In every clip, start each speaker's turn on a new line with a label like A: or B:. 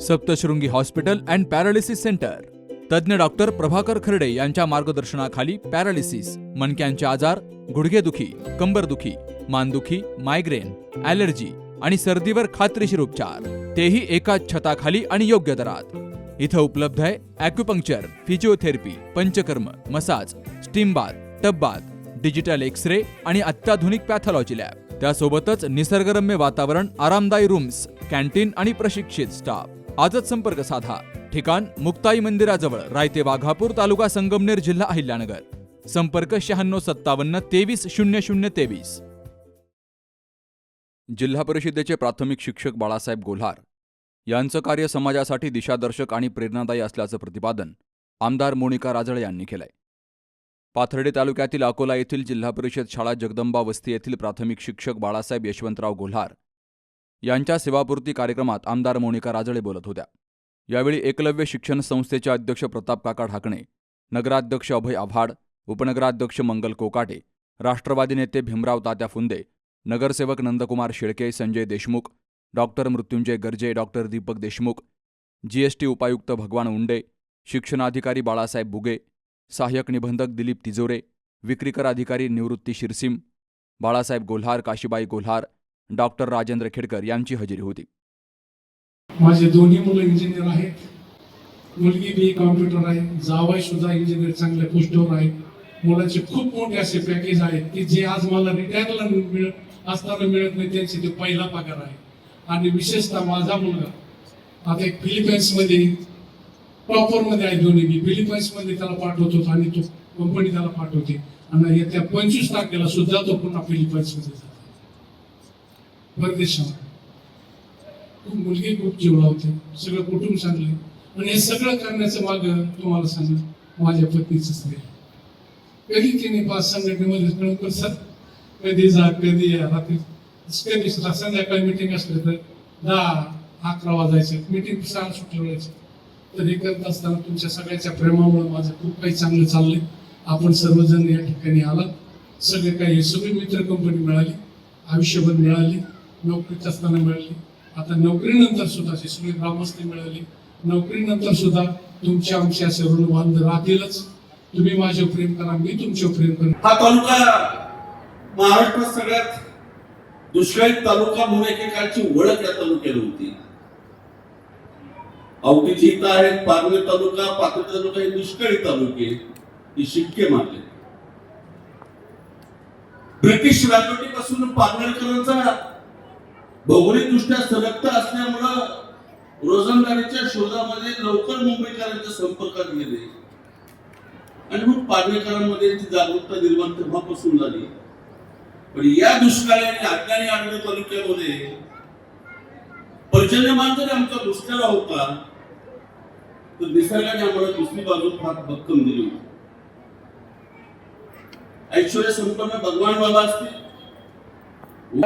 A: Saptashrungi hospital and paralysis centre. तज्ज्ञ doctor Prabhakar खर्डे यांच्या मार्गदर्शनाखाली पॅरालिसिस, मणक्यांचे आजार, गुडघेदुखी, कंबरदुखी, मानदुखी, मायग्रेन, ॲलर्जी आणि सर्दीवर खात्रीशीर उपचार, तेही एकाच छताखाली आणि योग्य दरात. इथं उपलब्ध आहे acupuncture, physiotherapy, panchakarma, massage, steam bath, tub bath, digital X-ray आणि अत्याधुनिक पॅथॉलॉजी लॅब. त्यासोबतच निसर्गरम्य वातावरण, आरामदायी रूम्स, कॅन्टीन आणि प्रशिक्षित स्टाफ. आजच संपर्क साधा. ठिकाण मुक्ताई मंदिराजवळ, रायते वाघापूर, तालुका संगमनेर, जिल्हा अहिल्यानगर. संपर्क 9657 230023. जिल्हा परिषदेचे प्राथमिक शिक्षक बाळासाहेब गोल्हार यांचं कार्य समाजासाठी दिशादर्शक आणि प्रेरणादायी असल्याचं प्रतिपादन आमदार मोनिका राजळे यांनी केलंय. पाथर्डी तालुक्यातील अकोला येथील जिल्हा परिषद शाळा जगदंबा वस्ती येथील प्राथमिक शिक्षक बाळासाहेब यशवंतराव गोल्हार यांच्या सेवापूर्ती कार्यक्रमात आमदार मोनिका राजळे बोलत होत्या. यावेळी एकलव्य शिक्षण संस्थेचे अध्यक्ष प्रताप काका ढाकणे, नगराध्यक्ष अभय आव्हाड, उपनगराध्यक्ष मंगल कोकाटे, राष्ट्रवादी नेते भीमराव तात्या फुंदे, नगरसेवक Nandkumar Shelke, Sanjay Deshmukh, doctor Mrityunjay Garje, doctor Deepak Deshmukh, GST उपायुक्त भगवान उंडे, शिक्षणाधिकारी बाळासाहेब बुगे, सहाय्यक निबंधक दिलीप तिजोरे, विक्रीकर अधिकारी निवृत्ती शिरसिम, बाळासाहेब गोल्हार, काशीबाई गोल्हार, डॉक्टर राजेंद्र खेडकर यांची हजेरी होती.
B: माझे दोन्ही मुलं इंजिनियर आहेत. मुलगी बी कॉम्प्युटर आहे, जावई सुद्धा इंजिनियर चांगल्या पोस्टवर आहे. मुलाचे खूप मोठे असे पॅकेज आहेत की जे आज मला रिटायरला असताना मिळत नाही, त्यांचे ते पहिला पगार आहे. आणि विशेषतः माझा मुलगा आता एक फिलिपाईन्समध्ये टॉपरमध्ये आहे. दोन्ही बी फिलिपाईन्समध्ये त्याला पाठवतो आणि तो कंपनी त्याला पाठवते. आणि येत्या 25 तारखेला सुद्धा तो पुन्हा फिलिपाईन्समध्ये जातो परदेशात. मुलगी खूप जीव लावते, सगळं कुटुंब चांगले. आणि हे सगळं करण्याचं माग तुम्हाला सांगा माझ्या पत्नीच श्रेय. कधी तिने 5 संघटनेमध्ये कर सर कधी जा कधी या, रात्री कधी संध्याकाळी मिटिंग असले तर 10-11 वाजायचं, मिटिंग 6 सुट्टी व्हायचं. तर हे करत असताना तुमच्या सगळ्याच्या प्रेमामुळे माझं खूप काही चांगलं चाललंय. आपण सर्वजण या ठिकाणी आलात, सगळे काही सगळी मित्र कंपनी मिळाली, आयुष्यभर मिळाली, नोकरीत असताना मिळाली, आता नोकरीनंतर सुद्धा सगळी ग्रामस्थ मिळाली. नोकरीनंतर सुद्धा तुमच्या आमच्या सर्व बांध राहतीलच. तुम्ही माझ्यावर प्रेम करा, मी तुमच्यावर प्रेम करेन.
C: हा तालुका महाराष्ट्रात सगळ्यात दुष्काळी तालुका म्हणून एकेकाळची ओळख या तालुक्याला होती. आवटीची इथं आहेत पारनेर तालुका, पाथर्डी तालुका हे दुष्काळी तालुके ही शिक्के मारले. ब्रिटिश राजवटीपासून पारनेरकरांचा भौगोलिक दृष्ट्या सरकता असल्यामुळं रोजंदारीच्या शोधामध्ये लवकर मुंबईकरांच्या संपर्कात गेले आणि मग पारनेरकरांमध्ये जागरूकता निर्माण तेव्हापासून झाली. पण या दुष्काळी आणि अज्ञानी आढळ तालुक्यामध्ये पर्जन्यमान जरी आमचा दुष्काळ होता तर निसर्गाने आम्हाला दुसरी बाजू फार भक्कम दिली होती. ऐश्वर्य संपन्न भगवान बाबा असतील,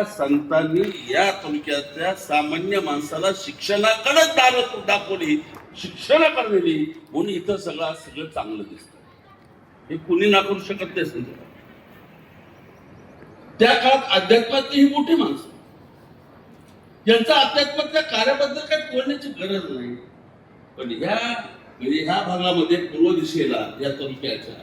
C: संतांनी या तालुक्यातल्या सामान्य माणसाला शिक्षणाकडे दाखवली, शिक्षणाकडे नेली, म्हणून इथं सगळं चांगलं दिसतं. हे कुणी नाकारू शकत नाही. त्या काळात अध्यात्मातली ही मोठी माणसं, यांचा अध्यात्माच्या कार्याबद्दल काही बोलण्याची गरज नाही. पण ह्या भागामध्ये पूर्व दिशेला या तालुक्याच्या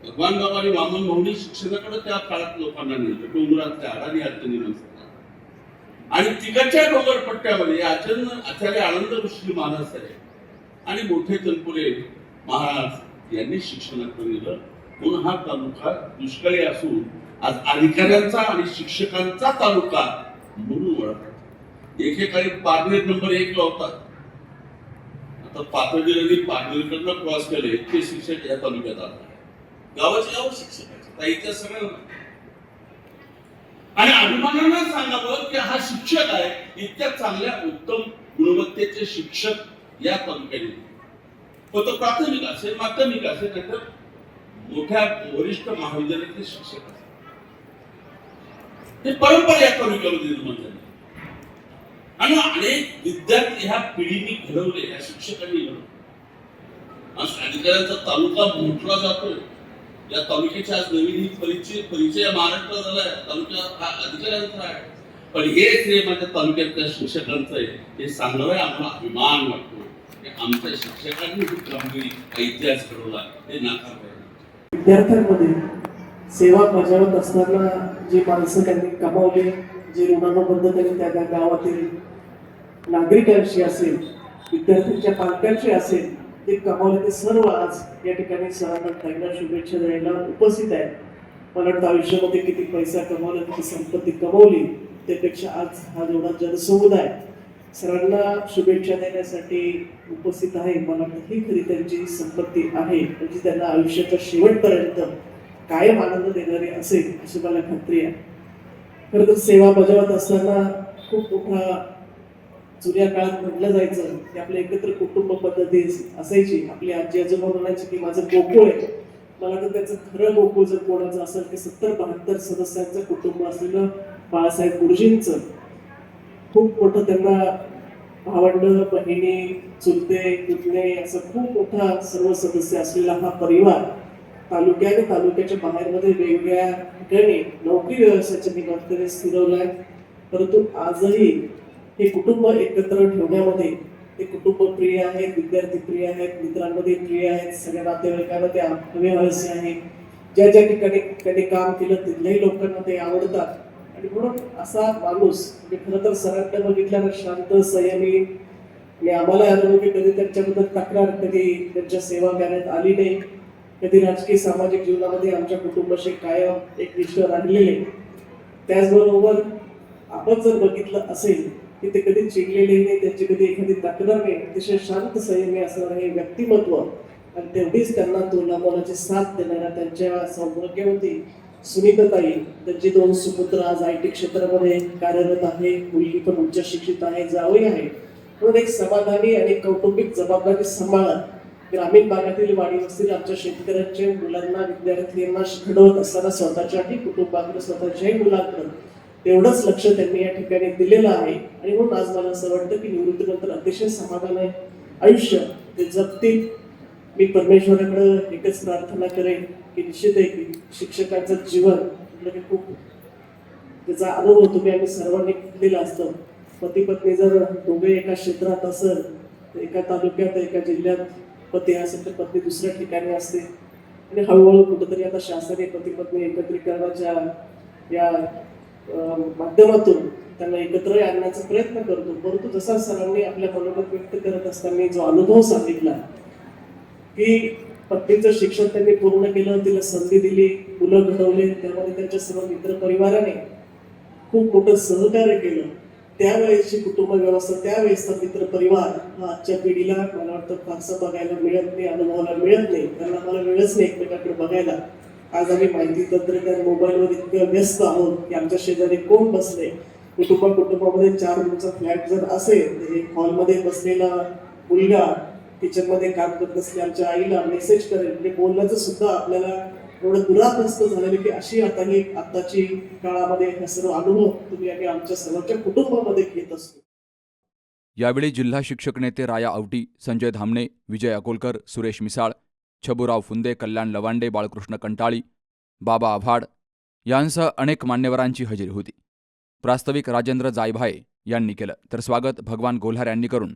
C: भगवान बाबा आणि वामन भाऊनी शिक्षणाकडे त्या काळात लोकांना नेलं. डोंगरातल्या अडाणी अडचणी माणसाला आणि तिकडच्या डोंगरपट्ट्यामध्ये आचार्य आनंद ऋषी महाराज आणि मोठे तनपुरे महाराज यांनी शिक्षणाकडे नेलं. म्हणून हा तालुका दुष्काळी असून आज अधिकाऱ्यांचा आणि शिक्षकांचा तालुका म्हणून ओळखला. एकेकाळी पारनेर नंबर 1 ला होता. आता पाथर्डीला पारनेरकडनं क्रॉस केले ते शिक्षक या तालुक्यात आले. गावाचे गाव शिक्षक इथे सगळं आणि अभिमानानं सांगावं की हा शिक्षक आहे. इतक्या चांगल्या उत्तम गुणवत्तेचे शिक्षक या तालुक्यात तो प्राथमिक असेल, माध्यमिक असेल, नाहीतर मोठ्या वरिष्ठ महाविद्यालयातले शिक्षक असेल. हे परंपरा या तालुक्यामध्ये निर्माण झाली आणि अनेक विद्यार्थी ह्या पिढीने घडवले, या शिक्षकांनी घडवले. अधिकाऱ्यांचा तालुका मोठला जातोय. या तालुक्याच्या आज नवीन परिचय महाराष्ट्रात झालाय. तालुका हा अधिकाऱ्यांचा आहे पण हे श्रेय माझ्या तालुक्यातल्या शिक्षकांचं आहे. हे सांगण्यावर आम्हाला अभिमान वाटतो की आमच्या शिक्षकांनी ही कामगिरी हा इतिहास घडवला. हे नाकारता येणार.
D: विद्यार्थ्यांमध्ये सेवा बजावत असताना जे माणसं त्यांनी कमावले, जे ऋणानुबंध त्यांनी त्या गावातील नागरिकांशी असेल, विद्यार्थ्यांच्या पालकांशी असेल, ते कमावले ते सर्व आज या ठिकाणी सरांना त्यांना शुभेच्छा द्यायला उपस्थित आहे. मला वाटतं आयुष्यामध्ये किती पैसा कमावला, किती संपत्ती कमावली, त्यापेक्षा आज हा जेवढा जनसमुदाय सरांना शुभेच्छा देण्यासाठी उपस्थित आहे, मला वाटतं ही खरी त्यांची संपत्ती आहे, म्हणजे त्यांना आयुष्याच्या शेवटपर्यंत कायम आनंद देणारी असेल अशी मला खात्री आहे. खरं तर सेवा बजावत असताना खूप मोठा जुन्या काळात म्हटलं जायचं की आपल्या एकत्र कुटुंब पद्धती असायची. आपली आजी आजोबा म्हणायची की माझं गोकुळ आहे. मला तर त्याचं खरं गोकुळ जर कोणाचं असेल ते 70-72 सदस्यांचं कुटुंब असलेलं बाळासाहेब गुरुजींचं. खूप मोठं त्यांना भावंड, बहिणी, चुलते, पुतणे असं खूप मोठा सर्व सदस्य असलेला हा परिवार तालुक्याने तालुक्याच्या बाहेरमध्ये वेगवेगळ्या ठिकाणी नोकरी व्यवसायाच्या निमित्ताने स्थिरवलाय. परंतु आजही हे कुटुंब एकत्र ठेवण्यामध्ये ते कुटुंब प्रिय आहेत, विद्यार्थी प्रिय आहेत, मित्रांमध्ये प्रिय आहेत, सगळ्या नातेवाईकांना ते व्यवहास्य आहे. ज्या ज्या ठिकाणी त्यांनी काम केलं तिथल्याही लोकांना ते आवडतात. आणि म्हणून असा माणूस म्हणजे खरं तर सरांना बघितल्यानं शांत, संयमी, आणि आम्हाला अनुभव की कधी त्यांच्याबद्दल तक्रार कधी त्यांच्या सेवा करण्यात आली नाही. कधी राजकीय सामाजिक जीवनामध्ये आमच्या कुटुंबाशी कायम एकनिष्ठ राहिलेले. त्याचबरोबर आपण जर बघितलं असेल की ते कधी चिडलेले नाही, त्यांची कधी एखादी तक्रार नाही, अतिशय शांत संयमी असणारं हे व्यक्तिमत्व आणि तेवढीच त्यांना तोलामोलाची साथ देणाऱ्या त्यांच्या सौभाग्यवती सुनीताताई, त्यांची 2 सुपुत्र आज IT क्षेत्रामध्ये कार्यरत आहे. मुलगी पण उच्च शिक्षित आहे, जावई आहे. म्हणून एक समाधानी आणि कौटुंबिक जबाबदारी सांभाळत ग्रामीण भागातील वाडी वस्तीतील आमच्या शेतकऱ्यांच्या मुलांना, विद्यार्थ्यांना घडवत असताना स्वतःच्याही कुटुंबाकडे, स्वतःच्याही मुलांकडे तेवढंच लक्ष त्यांनी या ठिकाणी दिलेलं आहे. आणि म्हणून आज मला असं वाटतं की निवृत्तीनंतर अतिशय समाधान आयुष्य ते जगतील. मी परमेश्वराकडे एकच प्रार्थना करेन की निश्चित आहे की शिक्षकांचं जीवन म्हणजे खूप त्याचा अनुभव तुम्ही आम्ही सर्वांनी घेतलेला असतो. पती पत्नी जर दोघे एका क्षेत्रात असेल तर एका तालुक्यात, एका जिल्ह्यात पती असेल तर पत्नी दुसऱ्या ठिकाणी असते. आणि हळूहळू कुठेतरी आता शासनाने पती पत्नी एकत्रीकरणाच्या या माध्यमातून त्यांना एकत्र आणण्याचा प्रयत्न करतो. परंतु जसा सरांनी आपल्या मनोगत व्यक्त करत असताना जो अनुभव सांगितला की पत्नीचं शिक्षण त्यांनी पूर्ण केलं, तिला संधी दिली, मुलं घडवले, त्यामध्ये त्यांच्या सर्व मित्र परिवाराने खूप मोठं सहकार्य केलं. त्यावेळेसची कुटुंब व्यवस्था, त्यावेळेसचा मित्र परिवार हा आजच्या पिढीला मला वाटतं फारसं बघायला मिळत नाही, अनुभवायला मिळत नाही. कारण आम्हाला वेळच नाही एकमेकांकडे बघायला. आज आम्ही माहिती तंत्रज्ञान मोबाईलवर इतकं व्यस्त आहोत की आमच्या शेजारी कोण बसले. कुटुंबामध्ये 4 रूमचा फ्लॅट जर असेल तर एक हॉलमध्ये बसलेला मुलगा किचनमध्ये काम करत असलेल्या आमच्या आईला मेसेज करेल. म्हणजे बोलण्याचं सुद्धा आपल्याला एवढं दुराग्रस्त झालेलं की अशी आताची काळामध्ये हे सर्व अनुभव तुम्ही आणि आमच्या सर्वांच्या कुटुंबामध्ये घेत असतो.
A: यावेळी जिल्हा शिक्षक नेते राया आवटी, संजय धामणे, विजय अकोलकर, सुरेश मिसाळ, छबुराव फुंदे, कल्याण लवांडे, बाळकृष्ण कंटाळी, बाबा आव्हाड यांसह अनेक मान्यवरांची हजेरी होती. प्रास्ताविक राजेंद्र जायभाये यांनी केलं तर स्वागत भगवान गोल्हार यांनी करून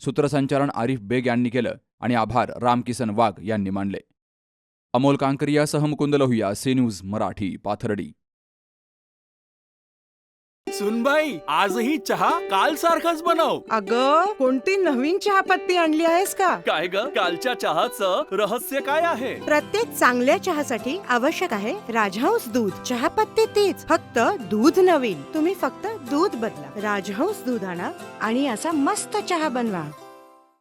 A: सूत्रसंचालन आरिफ बेग यांनी केलं आणि आभार रामकिसन वाघ यांनी मानले. अमोल कांकरियासह मुकुंद लोहिया, सी न्यूज मराठी, पाथर्डी.
E: सुनबाई, आजही चहा काल सारखाच बनव.
F: अगं, कोणती नवीन चहापत्ती आणली आहेस का?
E: काय ग, कालच्या चहाचं रहस्य काय आहे?
F: प्रत्येक चांगल्या चहासाठी आवश्यक आहे राजहंस दूध. चहापत्ती तीच, फक्त दूध नवीन. तुम्ही फक्त दूध बदला. राजहंस दूध आणा आणि असा मस्त चहा बनवा.